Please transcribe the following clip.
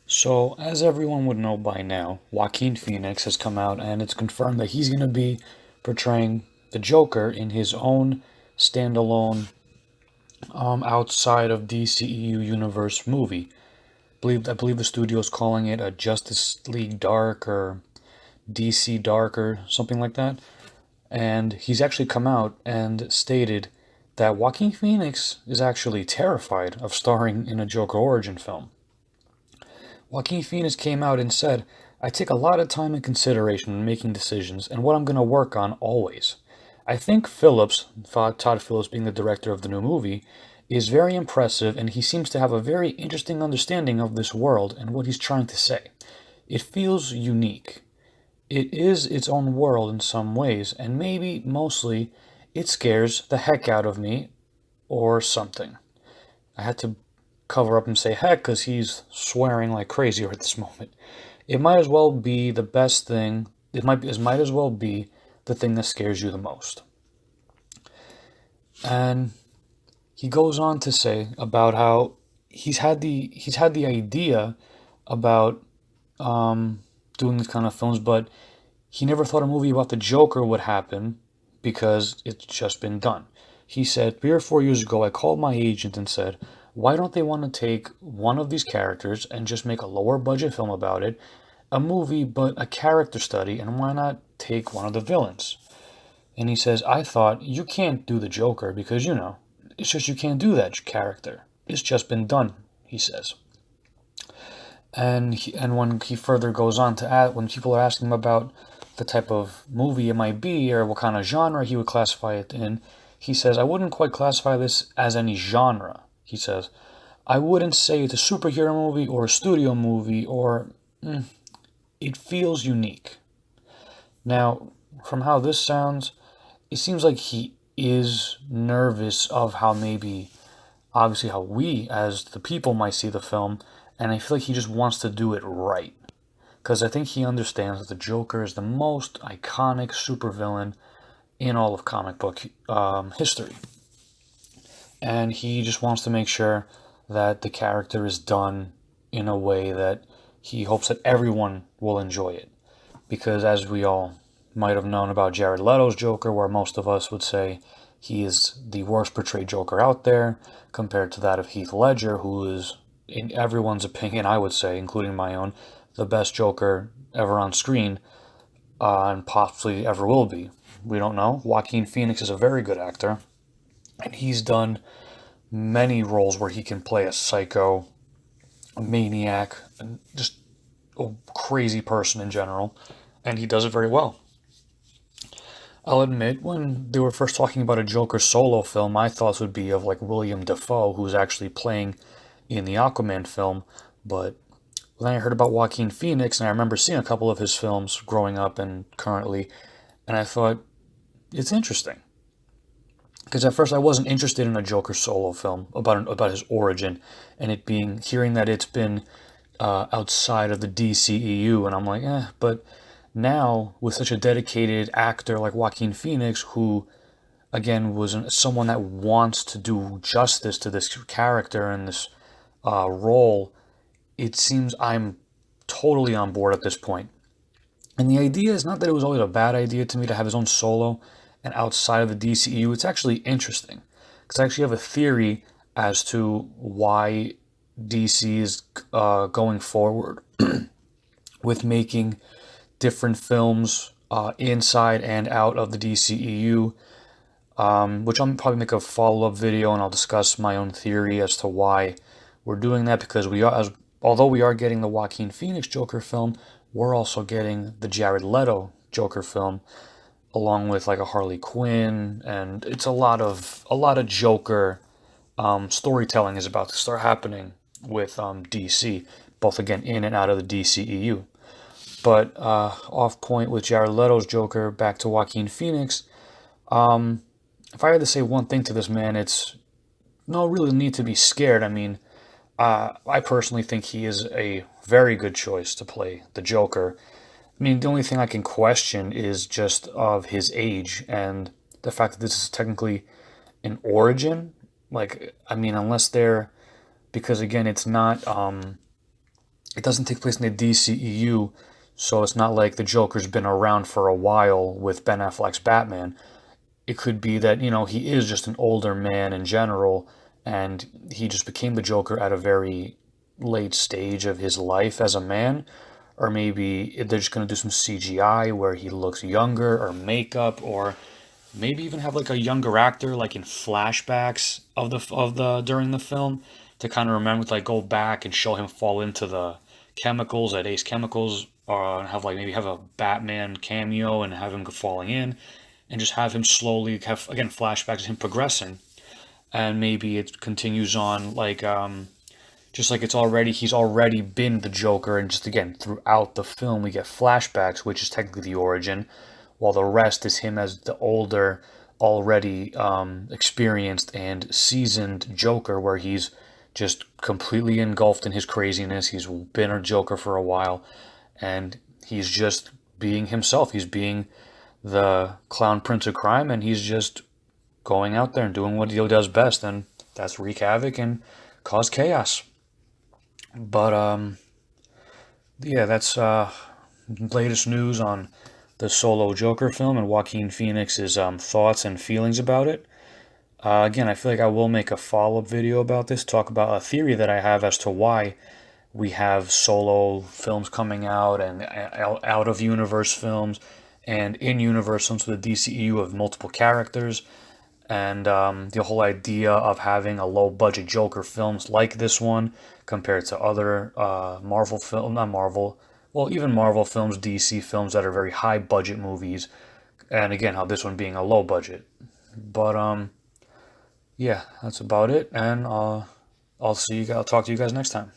So, as everyone would know by now, Joaquin Phoenix has come out and it's confirmed that he's going to be portraying the Joker in his own standalone, outside of DCEU universe movie. I believe the studio is calling it a Justice League Dark or DC Dark or something like that. And he's actually come out and stated that Joaquin Phoenix is actually terrified of starring in a Joker origin film. Joaquin Phoenix came out and said, I take a lot of time and consideration when making decisions and what I'm going to work on always. I think Todd Phillips being the director of the new movie, is very impressive and he seems to have a very interesting understanding of this world and what he's trying to say. It feels unique. It is its own world in some ways, and maybe mostly it scares the heck out of me or something. I had to cover up and say heck because he's swearing like crazy at this moment. It might as well be the best thing. It might as well be the thing that scares you the most. And he goes on to say about how he's had the idea about doing these kind of films, but he never thought a movie about the Joker would happen because it's just been done. He said 3 or 4 years ago, I called my agent and said, why don't they want to take one of these characters and just make a lower budget film about it, a movie, but a character study, and why not take one of the villains? And he says, I thought, you can't do the Joker because, it's just you can't do that character. It's just been done, he says. And when he further goes on to add, when people are asking him about the type of movie it might be or what kind of genre he would classify it in, he says, I wouldn't quite classify this as any genre. He says, I wouldn't say it's a superhero movie or a studio movie or it feels unique. Now, from how this sounds, it seems like he is nervous of how maybe, obviously, how we as the people might see the film, and I feel like he just wants to do it right. Because I think he understands that the Joker is the most iconic supervillain in all of comic book history. And he just wants to make sure that the character is done in a way that he hopes that everyone will enjoy it. Because as we all might have known about Jared Leto's Joker, where most of us would say he is the worst portrayed Joker out there, compared to that of Heath Ledger, who is, in everyone's opinion, I would say, including my own, the best Joker ever on screen, and possibly ever will be. We don't know. Joaquin Phoenix is a very good actor, and he's done many roles where he can play a psycho, a maniac, and just a crazy person in general, and he does it very well. I'll admit, when they were first talking about a Joker solo film, my thoughts would be of like William Dafoe, who's actually playing in the Aquaman film. But then I heard about Joaquin Phoenix, and I remember seeing a couple of his films growing up and currently, and I thought it's interesting. Because at first I wasn't interested in a Joker solo film about his origin, and it being hearing that it's been outside of the DCEU, and I'm like, But now with such a dedicated actor like Joaquin Phoenix, who again was someone that wants to do justice to this character and this role, it seems I'm totally on board at this point. And the idea is not that it was always a bad idea to me to have his own solo and outside of the DCEU. It's actually interesting because I actually have a theory as to why DC is going forward with making different films inside and out of the DCEU, which I'll probably make a follow-up video and I'll discuss my own theory as to why we're doing that, because although we are getting the Joaquin Phoenix Joker film, we're also getting the Jared Leto Joker film, along with like a Harley Quinn, and it's a lot of Joker storytelling is about to start happening with DC, both again in and out of the DCEU. But off point with Jared Leto's Joker, back to Joaquin Phoenix. If I had to say one thing to this man, it's no really need to be scared. I mean, I personally think he is a very good choice to play the Joker. I mean, the only thing I can question is just of his age and the fact that this is technically an origin. Like, I mean, unless they're, because again, it's not it doesn't take place in the DCEU, so it's not like the Joker's been around for a while with Ben Affleck's Batman. It could be that, he is just an older man in general, and he just became the Joker at a very late stage of his life as a man. Or maybe they're just going to do some CGI where he looks younger, or makeup, or maybe even have like a younger actor, like in flashbacks of the during the film, to kind of remember, like go back and show him fall into the chemicals at Ace Chemicals, or have like maybe have a Batman cameo and have him falling in, and just have him slowly have again flashbacks of him progressing, and maybe it continues on like just like he's already been the Joker, and just again throughout the film we get flashbacks, which is technically the origin, while the rest is him as the older, already experienced and seasoned Joker, where he's just completely engulfed in his craziness. He's been a Joker for a while, and he's just being himself. He's being the clown prince of crime, and he's just going out there and doing what he does best, and that's wreak havoc and cause chaos. But yeah, that's latest news on the solo Joker film and Joaquin Phoenix's thoughts and feelings about it. Again, I feel like I will make a follow-up video about this, talk about a theory that I have as to why we have solo films coming out and out of universe films and in universe films with the DCEU of multiple characters, and the whole idea of having a low budget Joker films like this one compared to other Marvel film, not Marvel, well, even Marvel films, DC films that are very high budget movies, and again how this one being a low budget. But yeah, that's about it, and I'll talk to you guys next time.